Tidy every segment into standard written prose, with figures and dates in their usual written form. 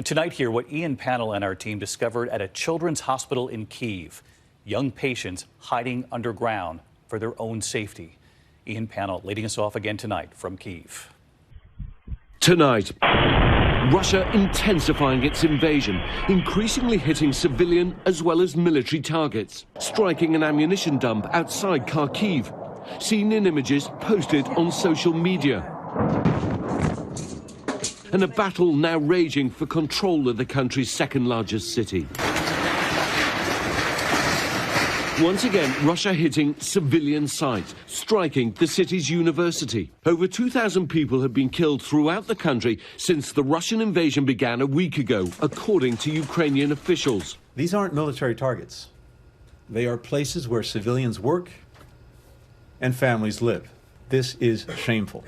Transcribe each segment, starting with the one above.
And tonight here, what Ian Pannell and our team discovered at a children's hospital in Kyiv. Young patients hiding underground for their own safety. Ian Pannell leading us off again tonight from Kyiv. Tonight, Russia intensifying its invasion, increasingly hitting civilian as well as military targets, striking an ammunition dump outside Kharkiv, seen in images posted on social media. And a battle now raging for control of the country's second largest city. Once again, Russia hitting civilian sites, striking the city's university. Over 2,000 people have been killed throughout the country since the Russian invasion began a week ago, according to Ukrainian officials. These aren't military targets. They are places where civilians work and families live. This is shameful.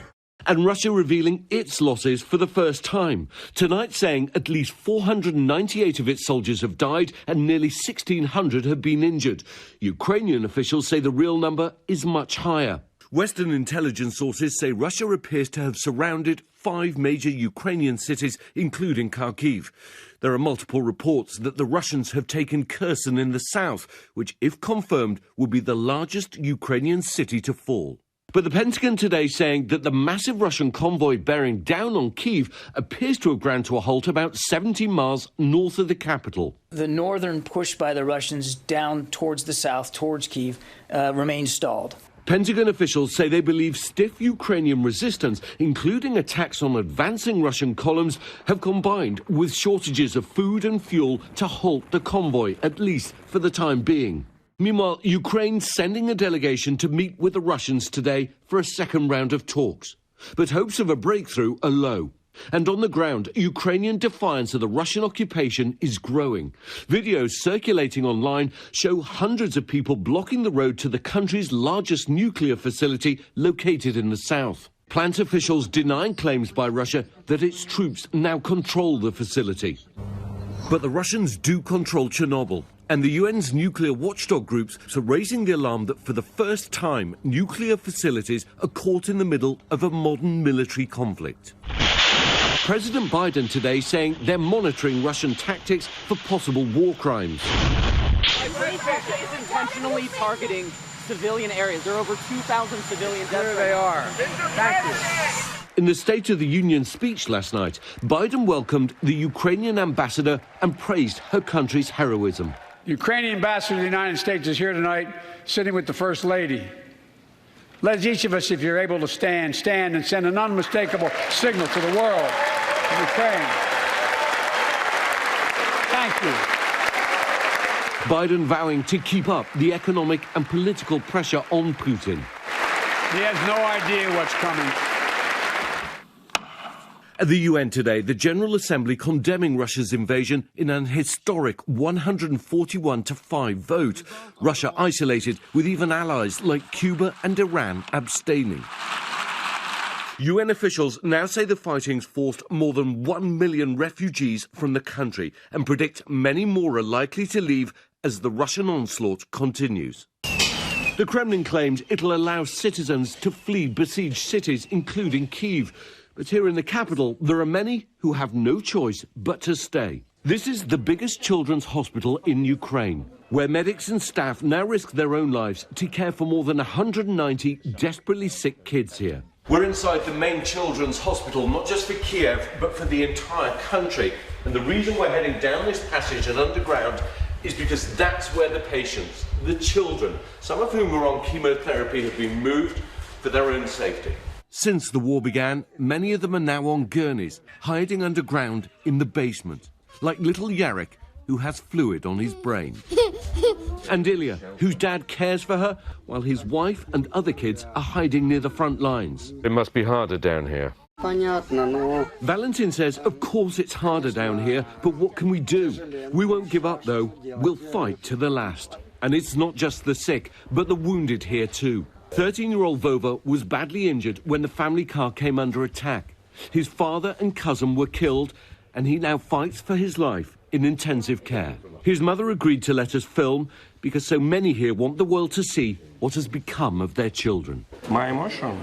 And Russia revealing its losses for the first time. Tonight saying at least 498 of its soldiers have died and nearly 1,600 have been injured. Ukrainian officials say the real number is much higher. Western intelligence sources say Russia appears to have surrounded 5 major Ukrainian cities, including Kharkiv. There are multiple reports that the Russians have taken Kherson in the south, which, if confirmed, would be the largest Ukrainian city to fall. But the Pentagon today saying that the massive Russian convoy bearing down on Kyiv appears to have ground to a halt about 70 miles north of the capital. The northern push by the Russians down towards the south, towards Kyiv, remains stalled. Pentagon officials say they believe stiff Ukrainian resistance, including attacks on advancing Russian columns, have combined with shortages of food and fuel to halt the convoy, at least for the time being. Meanwhile, Ukraine's sending a delegation to meet with the Russians today for a second round of talks. But hopes of a breakthrough are low. And on the ground, Ukrainian defiance of the Russian occupation is growing. Videos circulating online show hundreds of people blocking the road to the country's largest nuclear facility located in the south. Plant officials denying claims by Russia that its troops now control the facility. But the Russians do control Chernobyl. And the UN's nuclear watchdog groups are raising the alarm that for the first time, nuclear facilities are caught in the middle of a modern military conflict. President Biden today saying they're monitoring Russian tactics for possible war crimes. Russia is intentionally targeting civilian areas. There are over 2,000 civilian deaths. There they are. Thank you. In the State of the Union speech last night, Biden welcomed the Ukrainian ambassador and praised her country's heroism. The Ukrainian ambassador to the United States is here tonight, sitting with the First Lady. Let each of us, if you're able to stand and send an unmistakable signal to the world of Ukraine. Thank you. Biden vowing to keep up the economic and political pressure on Putin. He has no idea what's coming. At the UN today, the General Assembly condemning Russia's invasion in an historic 141-5 vote. Russia isolated, with even allies like Cuba and Iran abstaining. UN officials now say the fighting's forced more than 1 million refugees from the country and predict many more are likely to leave as the Russian onslaught continues. The Kremlin claims it'll allow citizens to flee besieged cities, including Kyiv. But here in the capital, there are many who have no choice but to stay. This is the biggest children's hospital in Ukraine, where medics and staff now risk their own lives to care for more than 190 desperately sick kids here. We're inside the main children's hospital, not just for Kiev, but for the entire country. And the reason we're heading down this passage and underground is because that's where the patients, the children, some of whom are on chemotherapy, have been moved for their own safety. Since the war began, many of them are now on gurneys, hiding underground in the basement, like little Yarek, who has fluid on his brain. And Ilya, whose dad cares for her, while his wife and other kids are hiding near the front lines. It must be harder down here. Valentin says, of course it's harder down here, but what can we do? We won't give up, though. We'll fight to the last. And it's not just the sick, but the wounded here, too. 13-year-old Vova was badly injured when the family car came under attack. His father and cousin were killed, and he now fights for his life in intensive care. His mother agreed to let us film because so many here want the world to see what has become of their children. My emotion,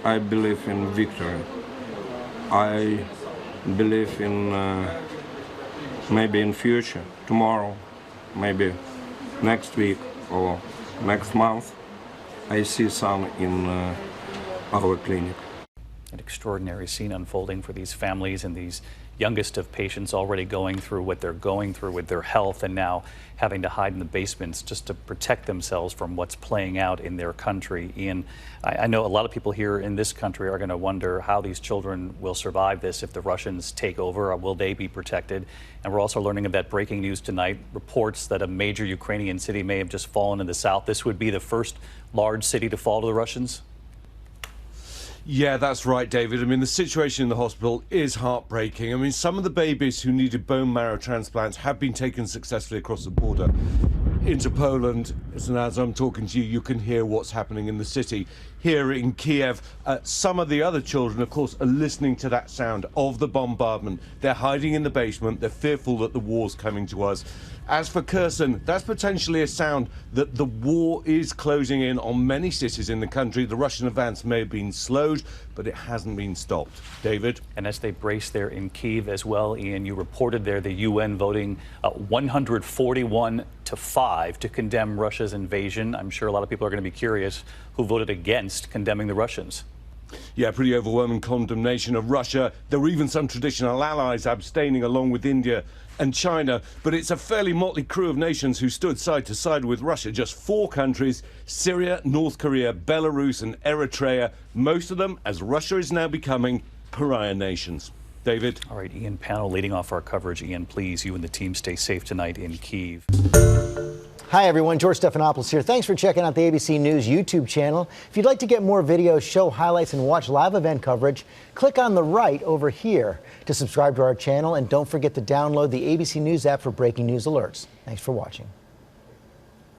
I believe in victory. I believe in maybe in future, tomorrow, maybe next week or next month, I see some in our clinic. An extraordinary scene unfolding for these families and these youngest of patients already going through what they're going through with their health and now having to hide in the basements just to protect themselves from what's playing out in their country. Ian, I know a lot of people here in this country are going to wonder how these children will survive this if the Russians take over. Will they be protected? And we're also learning about breaking news tonight, reports that a major Ukrainian city may have just fallen in the south. This would be the first large city to fall to the Russians? Yeah, that's right, David. I mean, the situation in the hospital is heartbreaking. I mean, some of the babies who needed bone marrow transplants have been taken successfully across the border into Poland. And as I'm talking to you, you can hear what's happening in the city. Here in Kiev, some of the other children, of course, are listening to that sound of the bombardment. They're hiding in the basement. They're fearful that the war's coming to us. As for Kherson, that's potentially a sound that the war is closing in on many cities in the country. The Russian advance may have been slowed, but it hasn't been stopped. David? And as they brace there in Kyiv as well, Ian, you reported there the UN voting 141 to 5 to condemn Russia's invasion. I'm sure a lot of people are going to be curious who voted against condemning the Russians. Yeah, pretty overwhelming condemnation of Russia. There were even some traditional allies abstaining along with India and China. But it's a fairly motley crew of nations who stood side to side with Russia. Just 4 countries, Syria, North Korea, Belarus and Eritrea. Most of them, as Russia is now becoming, pariah nations. David? All right, Ian Pannell leading off our coverage. Ian, please, you and the team stay safe tonight in Kyiv. Hi, everyone. George Stephanopoulos here. Thanks for checking out the ABC News YouTube channel. If you'd like to get more videos, show highlights, and watch live event coverage, click on the right over here to subscribe to our channel. And don't forget to download the ABC News app for breaking news alerts. Thanks for watching.